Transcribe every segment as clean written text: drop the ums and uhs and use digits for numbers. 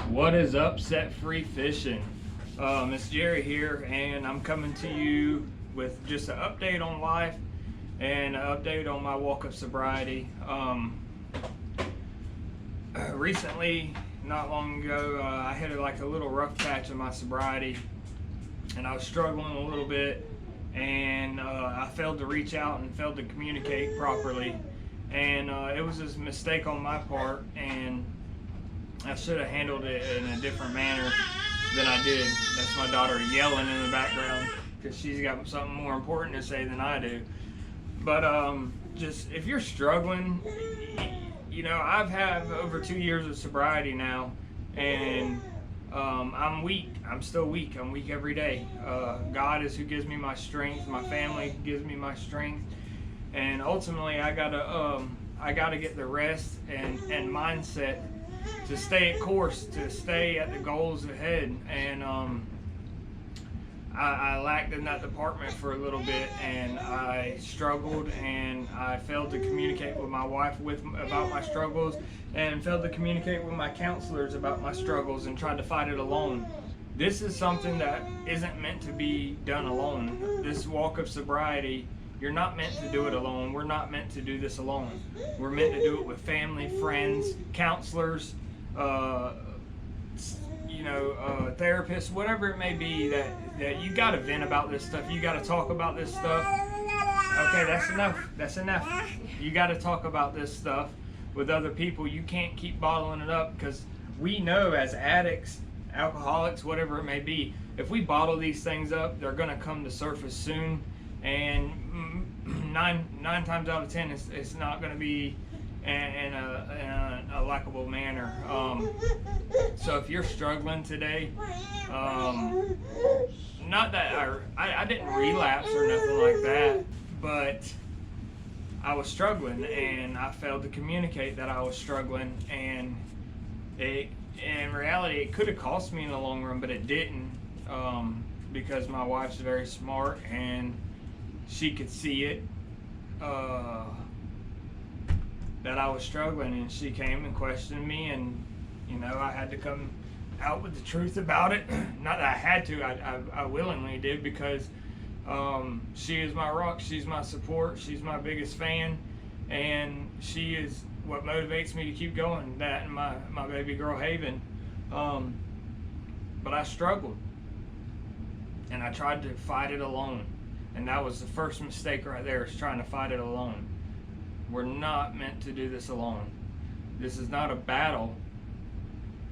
What is up, Set Free Fishing? It's Jerry here, and I'm coming to you with just an update on life and an update on my walk of sobriety. Recently, not long ago, I hit like a little rough patch in my sobriety, and I was struggling a little bit, and I failed to reach out and failed to communicate properly, and it was a mistake on my part, and I should have handled it in a different manner than I did. That's my daughter yelling in the background because she's got something more important to say than I do. But just if you're struggling, you know, I've had over 2 years of sobriety now, and I'm weak. I'm still weak. I'm weak every day. God is who gives me my strength. My family gives me my strength, and ultimately I gotta get the rest and mindset to stay at course, to stay at the goals ahead. And I lacked in that department for a little bit, and I struggled, and I failed to communicate with my wife about my struggles, and failed to communicate with my counselors about my struggles, and tried to fight it alone. This is something that isn't meant to be done alone. This walk of sobriety, you're not meant to do it alone. We're not meant to do this alone. We're meant to do it with family, friends, counselors, therapists, whatever it may be. That you got to vent about this stuff. You got to talk about this stuff. Okay, that's enough. That's enough. You got to talk about this stuff with other people. You can't keep bottling it up, because we know as addicts, alcoholics, whatever it may be, if we bottle these things up, they're going to come to surface soon. And nine times out of 10, it's not going to be in a likable manner. So if you're struggling today, not that I didn't relapse or nothing like that, but I was struggling, and I failed to communicate that I was struggling, and in reality it could have cost me in the long run, but it didn't, because my wife's very smart, and she could see it, that I was struggling, and she came and questioned me, and you know, I had to come out with the truth about it. Not that I had to, I willingly did, because she is my rock, she's my support, she's my biggest fan, and she is what motivates me to keep going, that and my baby girl Haven. But I struggled, and I tried to fight it alone. And that was the first mistake right there, is trying to fight it alone. We're not meant to do this alone. This is not a battle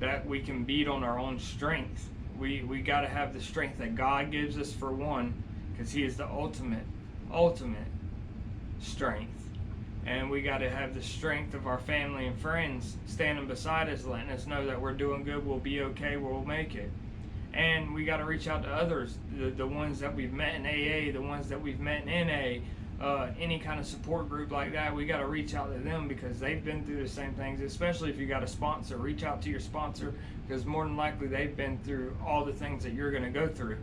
that we can beat on our own strength. We got to have the strength that God gives us, for one, because He is the ultimate strength. And we got to have the strength of our family and friends standing beside us, letting us know that we're doing good, we'll be okay, we'll make it. And we got to reach out to others, the ones that we've met in AA, the ones that we've met in NA, any kind of support group like that. We got to reach out to them, because they've been through the same things. Especially if you got a sponsor, reach out to your sponsor, because more than likely they've been through all the things that you're going to go through,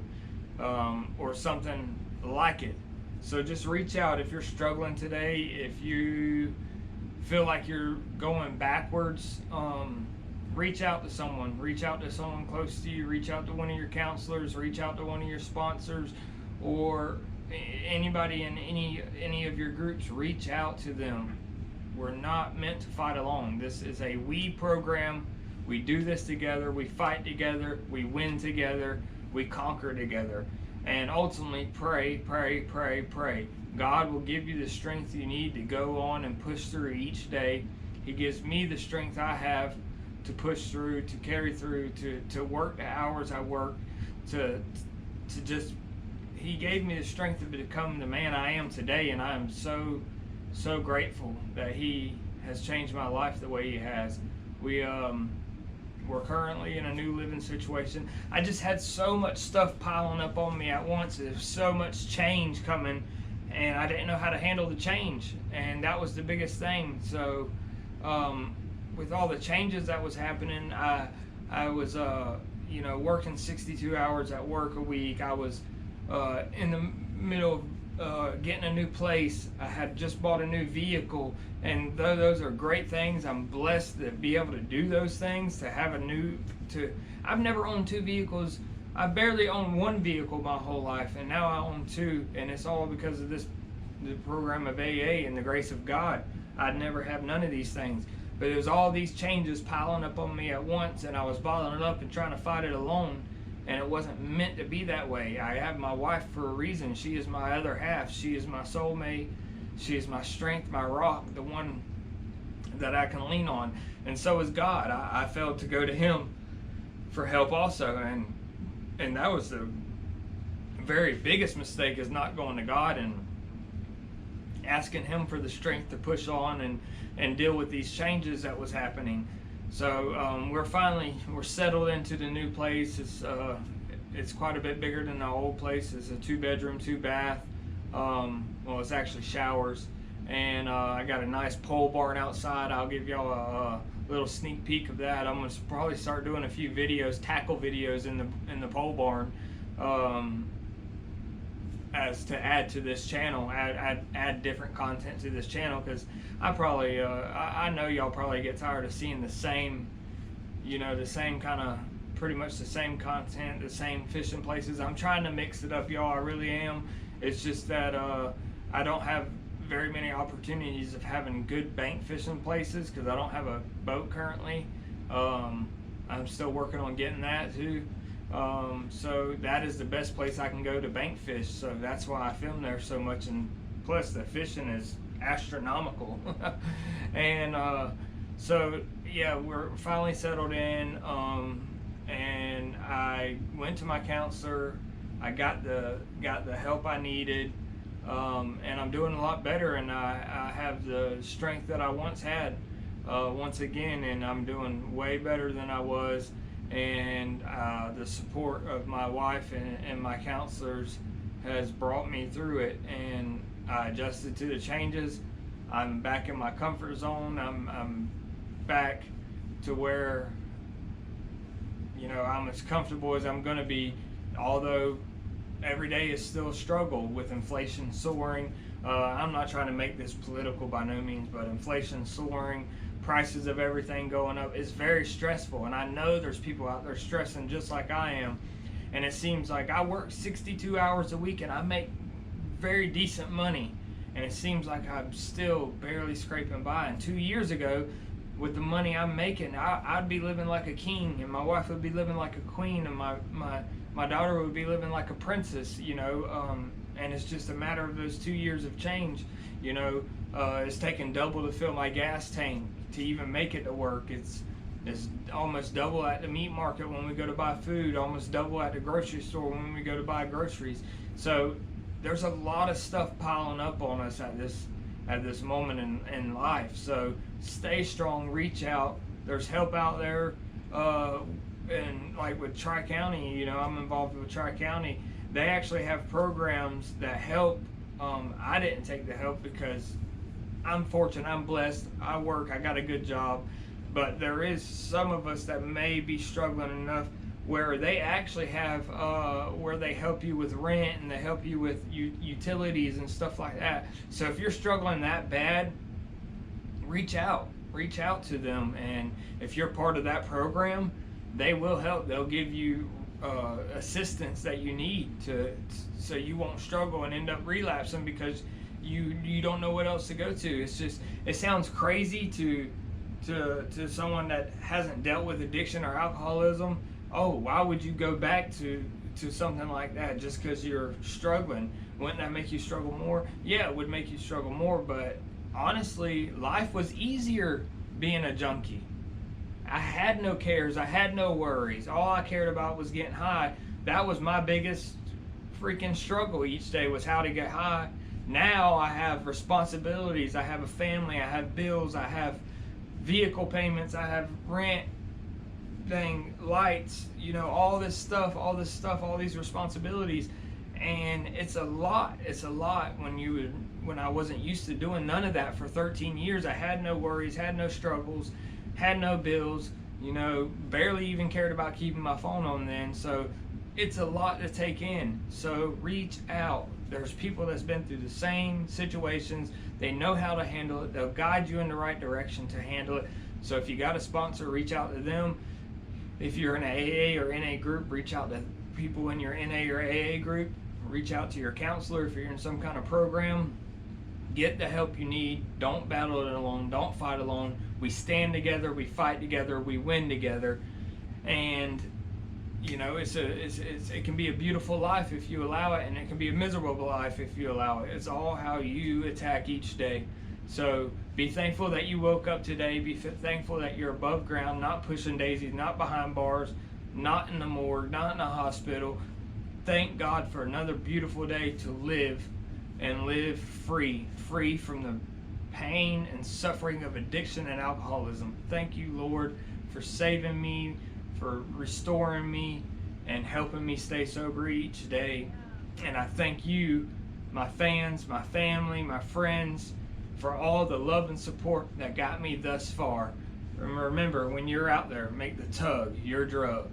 or something like it. So just reach out if you're struggling today. If you feel like you're going backwards, reach out to someone. Reach out to someone close to you. Reach out to one of your counselors. Reach out to one of your sponsors, or anybody in any of your groups. Reach out to them. We're not meant to fight alone. This is a we program. We do this together. We fight together. We win together. We conquer together. And ultimately, pray. God will give you the strength you need to go on and push through each day. He gives me the strength I have to push through, to carry through, to work the hours I work, to just, He gave me the strength to become the man I am today, and I am so grateful that He has changed my life the way He has. We're currently in a new living situation. I just had so much stuff piling up on me at once. There's so much change coming, and I didn't know how to handle the change, and that was the biggest thing. So with all the changes that was happening, I was working 62 hours at work a week. I was in the middle of getting a new place. I had just bought a new vehicle, and though those are great things, I'm blessed to be able to do those things, to have I've never owned two vehicles. I barely owned one vehicle my whole life, and now I own two, and it's all because of the program of AA and the grace of God. I'd never have none of these things. But it was all these changes piling up on me at once, and I was bottling it up and trying to fight it alone, and it wasn't meant to be that way. I have my wife for a reason. She is my other half. She is my soulmate. She is my strength, my rock, the one that I can lean on. And so is God. I failed to go to Him for help also, and that was the very biggest mistake, is not going to God and asking Him for the strength to push on and deal with these changes that was happening. So we're settled into the new place. It's quite a bit bigger than the old place. It's a 2-bedroom, 2-bath. Well, it's actually showers, and I got a nice pole barn outside. I'll give y'all a little sneak peek of that. I'm gonna probably start doing a few videos, tackle videos in the pole barn, as to add to this channel, add different content to this channel, because I know y'all probably get tired of seeing the same kind of, pretty much the same content, the same fishing places. I'm trying to mix it up, y'all. I really am. It's just that I don't have very many opportunities of having good bank fishing places, because I don't have a boat currently. I'm still working on getting that too. So that is the best place I can go to bank fish. So that's why I film there so much, and plus the fishing is astronomical. And so yeah, we're finally settled in, and I went to my counselor. I got the help I needed, and I'm doing a lot better, and I have the strength that I once had once again, and I'm doing way better than I was. And the support of my wife and my counselors has brought me through it, and I adjusted to the changes. I'm back in my comfort zone. I'm back to where I'm as comfortable as I'm going to be, although every day is still a struggle with inflation soaring. I'm not trying to make this political by no means, but inflation soaring, prices of everything going up, is very stressful, and I know there's people out there stressing just like I am. And it seems like I work 62 hours a week and I make very decent money, and it seems like I'm still barely scraping by. And 2 years ago, with the money I'm making, I'd be living like a king, and my wife would be living like a queen, and my daughter would be living like a princess, and it's just a matter of those 2 years of change. It's taken double to fill my gas tank to even make it to work. It's almost double at the meat market when we go to buy food, almost double at the grocery store when we go to buy groceries. So there's a lot of stuff piling up on us at this moment in life. So stay strong, reach out. There's help out there, and like with Tri-County, I'm involved with Tri-County. They actually have programs that help. I didn't take the help because I'm fortunate, I'm blessed, I work, I got a good job, but there is some of us that may be struggling enough where they actually have, where they help you with rent, and they help you with utilities and stuff like that. So if you're struggling that bad, reach out to them, and if you're part of that program, they will help. They'll give you assistance that you need so you won't struggle and end up relapsing because you don't know what else to go to. It's just, it sounds crazy to someone that hasn't dealt with addiction or alcoholism. Oh, why would you go back to something like that just because you're struggling? Wouldn't that make you struggle more? Yeah, it would make you struggle more, but honestly, life was easier being a junkie. I had no cares, I had no worries. All I cared about was getting high. That was my biggest freaking struggle each day, was how to get high. Now I have responsibilities, I have a family, I have bills, I have vehicle payments, I have rent, lights, all this stuff, all these responsibilities, and it's a lot when I wasn't used to doing none of that for 13 years. I had no worries, had no struggles, had no bills, You know, barely even cared about keeping my phone on then. So it's a lot to take in. So reach out. There's people that's been through the same situations. They know how to handle it. They'll guide you in the right direction to handle it. So if you got a sponsor, reach out to them. If you're in an AA or NA group, reach out to people in your NA or AA group. Reach out to your counselor if you're in some kind of program. Get the help you need. Don't battle it alone. Don't fight alone. We stand together. We fight together. We win together. And you know, it can be a beautiful life if you allow it, and it can be a miserable life if you allow it. It's all how you attack each day. So be thankful that you woke up today. Be thankful that you're above ground, not pushing daisies, not behind bars, not in the morgue, not in a hospital. Thank God for another beautiful day to live, and live free from the pain and suffering of addiction and alcoholism. Thank you, Lord, for saving me, for restoring me, and helping me stay sober each day. And I thank you, my fans, my family, my friends, for all the love and support that got me thus far. And remember, when you're out there, make the tug your drug.